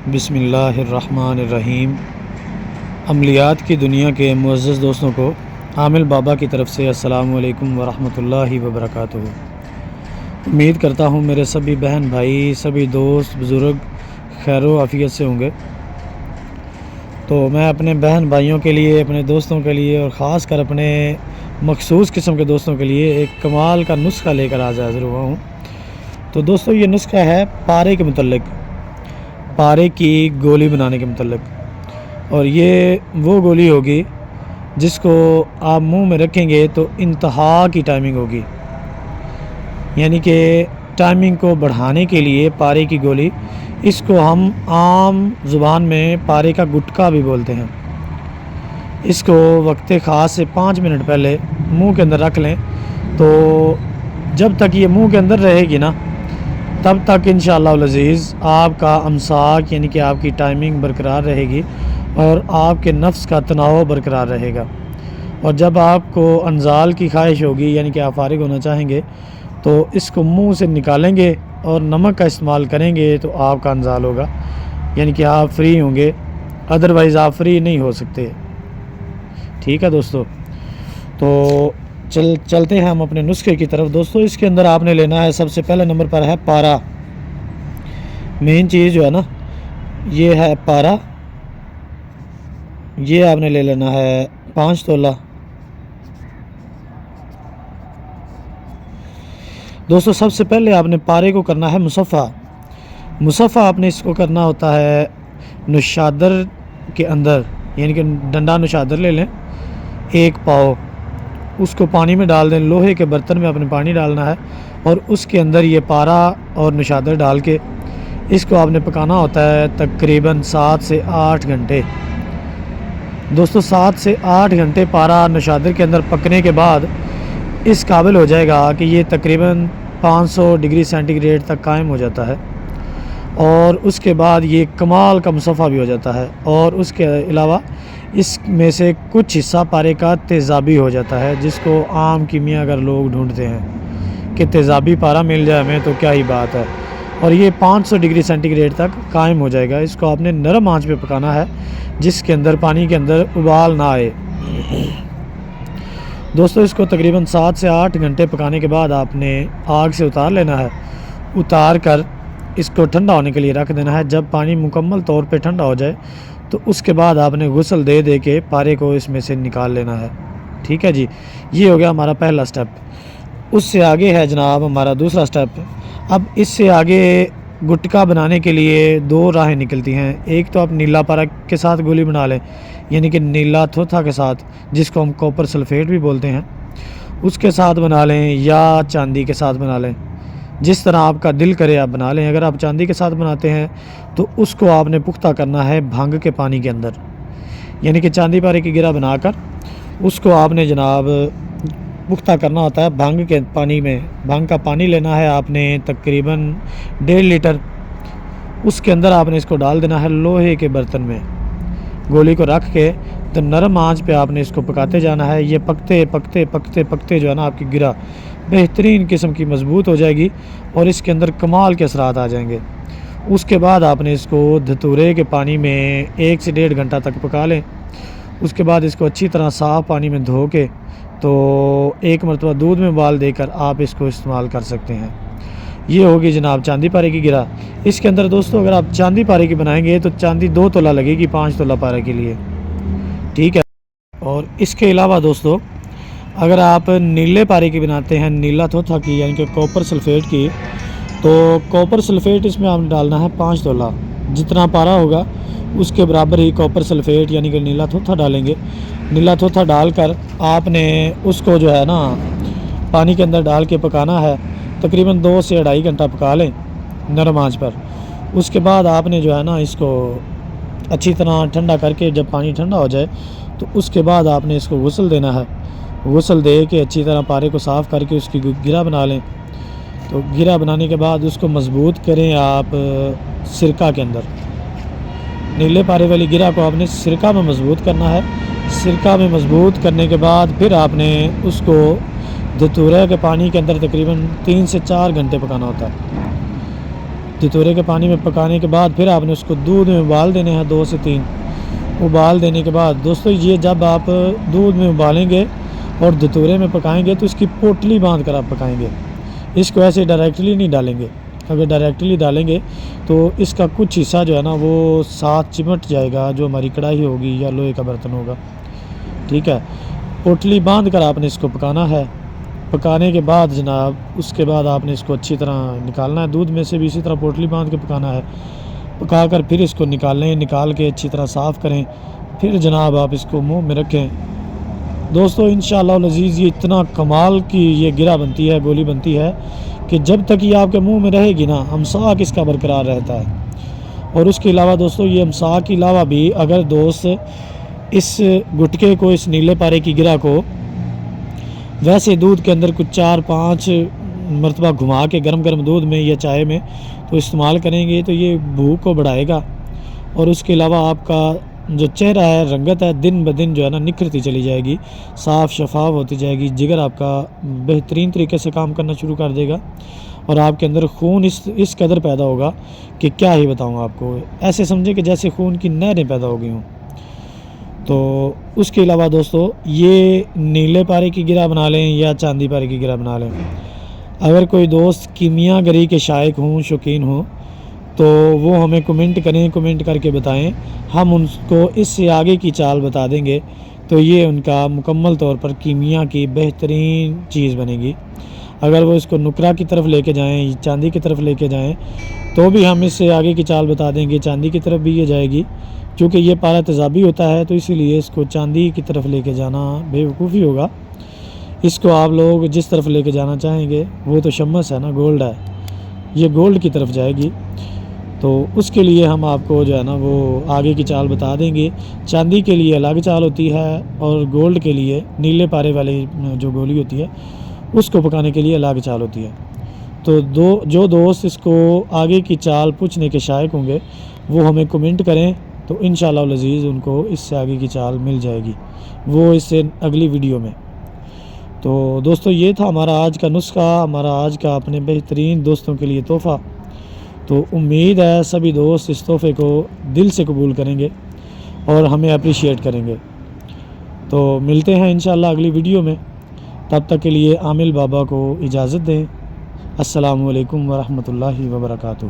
بسم اللہ الرحمن الرحیم۔ عملیات کی دنیا کے معزز دوستوں کو عامل بابا کی طرف سے السلام علیکم ورحمۃ اللہ وبرکاتہ۔ امید کرتا ہوں میرے سبھی بہن بھائی، سبھی دوست بزرگ خیر و عافیت سے ہوں گے۔ تو میں اپنے بہن بھائیوں کے لیے، اپنے دوستوں کے لیے اور خاص کر اپنے مخصوص قسم کے دوستوں کے لیے ایک کمال کا نسخہ لے کر حاضر ہوا ہوں۔ تو دوستو، یہ نسخہ ہے پارے کے متعلق، پارے کی گولی بنانے کے متعلق۔ اور یہ وہ گولی ہوگی جس کو آپ منہ میں رکھیں گے تو انتہا کی ٹائمنگ ہوگی، یعنی کہ ٹائمنگ کو بڑھانے کے لیے پارے کی گولی، اس کو ہم عام زبان میں پارے کا گٹکا بھی بولتے ہیں۔ اس کو وقت خاص سے 5 منٹ پہلے منہ کے اندر رکھ لیں، تو جب تک یہ منہ کے اندر رہے گی نا، تب تک انشاءاللہ العزیز آپ کا امساک یعنی کہ آپ کی ٹائمنگ برقرار رہے گی اور آپ کے نفس کا تناؤ برقرار رہے گا۔ اور جب آپ کو انزال کی خواہش ہوگی، یعنی کہ آپ فارغ ہونا چاہیں گے، تو اس کو منہ سے نکالیں گے اور نمک کا استعمال کریں گے تو آپ کا انزال ہوگا، یعنی کہ آپ فری ہوں گے، ادروائز آپ فری نہیں ہو سکتے۔ ٹھیک ہے دوستو، تو چلتے ہیں ہم اپنے نسخے کی طرف۔ دوستو، اس کے اندر آپ نے لینا ہے، سب سے پہلے نمبر پر ہے پارا۔ مین چیز جو ہے نا، یہ ہے پارا۔ یہ آپ نے لے لینا ہے 5 تولہ۔ دوستو، سب سے پہلے آپ نے پارے کو کرنا ہے مصفہ۔ مصفہ آپ نے اس کو کرنا ہوتا ہے نشادر کے اندر، یعنی کہ ڈنڈا نشادر لے لیں 1 پاؤ، اس کو پانی میں ڈال دیں، لوہے کے برتن میں اپنے پانی ڈالنا ہے اور اس کے اندر یہ پارا اور نشادر ڈال کے اس کو آپ نے پکانا ہوتا ہے تقریباً 7 سے 8 گھنٹے۔ دوستو، 7 سے 8 گھنٹے پارا نشادر کے اندر پکنے کے بعد اس قابل ہو جائے گا کہ یہ تقریباً 500 ڈگری سینٹی گریڈ تک قائم ہو جاتا ہے، اور اس کے بعد یہ کمال کا مصفہ بھی ہو جاتا ہے۔ اور اس کے علاوہ اس میں سے کچھ حصہ پارے کا تیزابی ہو جاتا ہے، جس کو عام کیمیا اگر لوگ ڈھونڈتے ہیں کہ تیزابی پارا مل جائے ہمیں تو کیا ہی بات ہے، اور یہ 500 ڈگری سینٹی گریڈ تک قائم ہو جائے گا۔ اس کو آپ نے نرم آنچ پہ پکانا ہے، جس کے اندر پانی کے اندر ابال نہ آئے۔ دوستو، اس کو تقریباً 7 سے 8 گھنٹے پکانے کے بعد آپ نے آگ سے اتار لینا ہے۔ اتار کر اس کو ٹھنڈا ہونے کے لیے رکھ دینا ہے۔ جب پانی مکمل طور پہ ٹھنڈا ہو جائے تو اس کے بعد آپ نے غسل دے دے کے پارے کو اس میں سے نکال لینا ہے۔ ٹھیک ہے جی، یہ ہو گیا ہمارا پہلا سٹیپ۔ اس سے آگے ہے جناب ہمارا دوسرا سٹیپ۔ اب اس سے آگے گٹکا بنانے کے لیے 2 راہیں نکلتی ہیں۔ ایک تو آپ نیلا پارا کے ساتھ گولی بنا لیں، یعنی کہ نیلا تھوتھا کے ساتھ، جس کو ہم کاپر سلفیٹ بھی بولتے ہیں، اس کے ساتھ بنا لیں، یا چاندی کے ساتھ بنا لیں، جس طرح آپ کا دل کرے آپ بنا لیں۔ اگر آپ چاندی کے ساتھ بناتے ہیں تو اس کو آپ نے پختہ کرنا ہے بھنگ کے پانی کے اندر، یعنی کہ چاندی پارے کی گرہ بنا کر اس کو آپ نے جناب پختہ کرنا ہوتا ہے بھنگ کے پانی میں۔ بھنگ کا پانی لینا ہے آپ نے تقریباً 1.5 لیٹر، اس کے اندر آپ نے اس کو ڈال دینا ہے لوہے کے برتن میں، گولی کو رکھ کے تو نرم آنچ پہ آپ نے اس کو پکاتے جانا ہے۔ یہ پکتے پکتے پکتے پکتے جو ہے نا، آپ کی گرہ بہترین قسم کی مضبوط ہو جائے گی اور اس کے اندر کمال کے اثرات آ جائیں گے۔ اس کے بعد آپ نے اس کو دھتورے کے پانی میں 1 سے 1.5 گھنٹہ تک پکا لیں۔ اس کے بعد اس کو اچھی طرح صاف پانی میں دھو کے تو 1 مرتبہ دودھ میں ابال دے کر آپ اس کو استعمال کر سکتے ہیں۔ یہ ہوگی جناب چاندی پارے کی گرہ۔ اس کے اندر دوستو، اگر آپ چاندی پارے کی بنائیں گے تو چاندی 2 تولہ لگے گی 5 تولہ پارے کے لیے۔ ٹھیک ہے، اور اس کے علاوہ دوستو، اگر آپ نیلے پارے کی بناتے ہیں، نیلا تھوتھا کی، یعنی کہ کاپر سلفیٹ کی، تو کاپر سلفیٹ اس میں آپ نے ڈالنا ہے 5 تولہ۔ جتنا پارا ہوگا اس کے برابر ہی کاپر سلفیٹ یعنی کہ نیلا تھوتھا ڈالیں گے۔ نیلا تھوتھا ڈال کر آپ نے اس کو جو ہے نا پانی کے اندر ڈال کے پکانا ہے، تقریباً 2 سے 2.5 گھنٹہ پکا لیں نرم آنچ پر۔ اس کے بعد آپ نے جو ہے نا اس کو اچھی طرح ٹھنڈا کر کے، جب پانی ٹھنڈا ہو جائے تو اس کے بعد آپ نے اس کو غسل دینا ہے۔ غسل دے کے اچھی طرح پارے کو صاف کر کے اس کی گرہ بنا لیں۔ تو گرہ بنانے کے بعد اس کو مضبوط کریں آپ سرکہ کے اندر۔ نیلے پارے والی گرہ کو آپ نے سرکہ میں مضبوط کرنا ہے۔ سرکہ میں مضبوط کرنے کے بعد پھر آپ نے اس کو دھتورے کے پانی کے اندر تقریباً 3 سے 4 گھنٹے پکانا ہوتا ہے۔ دتورے کے پانی میں پکانے کے بعد پھر آپ نے اس کو دودھ میں ابال دینے ہیں 2 سے 3 ابال دینے کے بعد دوستو یہ جب آپ دودھ میں ابالیں گے اور دتورے میں پکائیں گے تو اس کی پوٹلی باندھ کر آپ پکائیں گے، اس کو ایسے ڈائریکٹلی نہیں ڈالیں گے۔ اگر ڈائریکٹلی ڈالیں گے تو اس کا کچھ حصہ جو ہے نا وہ ساتھ چمٹ جائے گا، جو ہماری کڑھائی ہوگی یا لوہے کا برتن ہوگا، ٹھیک ہے۔ پوٹلی باندھ کر آپ نے اس کو پکانا ہے۔ پکانے کے بعد جناب اس کے بعد آپ نے اس کو اچھی طرح نکالنا ہے، دودھ میں سے بھی اسی طرح پوٹلی باندھ کے پکانا ہے۔ پکا کر پھر اس کو نکالیں، نکال کے اچھی طرح صاف کریں، پھر جناب آپ اس کو منہ میں رکھیں۔ دوستو انشاءاللہ العزیز یہ اتنا کمال کی یہ گرہ بنتی ہے، گولی بنتی ہے کہ جب تک یہ آپ کے منہ میں رہے گی نا امساک اس کا برقرار رہتا ہے۔ اور اس کے علاوہ دوستو یہ امساک کے علاوہ بھی اگر دوست اس گٹکے کو، اس نیلے پارے کی گرہ کو ویسے دودھ کے اندر کچھ 4-5 مرتبہ گھما کے گرم گرم دودھ میں یا چائے میں تو استعمال کریں گے تو یہ بھوک کو بڑھائے گا، اور اس کے علاوہ آپ کا جو چہرہ ہے، رنگت ہے، دن بدن جو ہے نا نکھرتی چلی جائے گی، صاف شفاف ہوتی جائے گی، جگر آپ کا بہترین طریقے سے کام کرنا شروع کر دے گا، اور آپ کے اندر خون اس قدر پیدا ہوگا کہ کیا ہی بتاؤں آپ کو، ایسے سمجھیں کہ جیسے خون کی نہریں پیدا ہو گئی ہوں۔ تو اس کے علاوہ دوستو یہ نیلے پارے کی گرہ بنا لیں یا چاندی پارے کی گرہ بنا لیں، اگر کوئی دوست کیمیا گری کے شائق ہوں، شوقین ہوں، تو وہ ہمیں کمنٹ کریں، کمنٹ کر کے بتائیں، ہم ان کو اس سے آگے کی چال بتا دیں گے، تو یہ ان کا مکمل طور پر کیمیا کی بہترین چیز بنے گی۔ اگر وہ اس کو نکرا کی طرف لے کے جائیں، چاندی کی طرف لے کے جائیں تو بھی ہم اس سے آگے کی چال بتا دیں گے، چاندی کی طرف بھی یہ جائے گی، کیونکہ یہ پارا تیزابی ہوتا ہے تو اسی لیے اس کو چاندی کی طرف لے کے جانا بے وقوفی ہوگا۔ اس کو آپ لوگ جس طرف لے کے جانا چاہیں گے، وہ تو شمس ہے نا، گولڈ ہے، یہ گولڈ کی طرف جائے گی، تو اس کے لیے ہم آپ کو جو ہے نا وہ آگے کی چال بتا دیں گے۔ چاندی کے لیے الگ چال ہوتی ہے اور گولڈ کے لیے، نیلے پارے والی جو گولی ہوتی ہے اس کو پکانے کے لیے الگ چال ہوتی ہے۔ تو جو دوست اس کو آگے کی چال پوچھنے کے شائق ہوں گے وہ ہمیں کمنٹ کریں، تو انشاءاللہ العزیز ان کو اس سے آگے کی چال مل جائے گی، وہ اس سے اگلی ویڈیو میں۔ تو دوستو یہ تھا ہمارا آج کا نسخہ، ہمارا آج کا اپنے بہترین دوستوں کے لیے تحفہ۔ تو امید ہے سبھی دوست اس تحفے کو دل سے قبول کریں گے اور ہمیں اپریشیٹ کریں گے۔ تو ملتے ہیں انشاءاللہ اگلی ویڈیو میں، تب تک کے لیے عامل بابا کو اجازت دیں۔ السلام علیکم ورحمۃ اللہ وبرکاتہ۔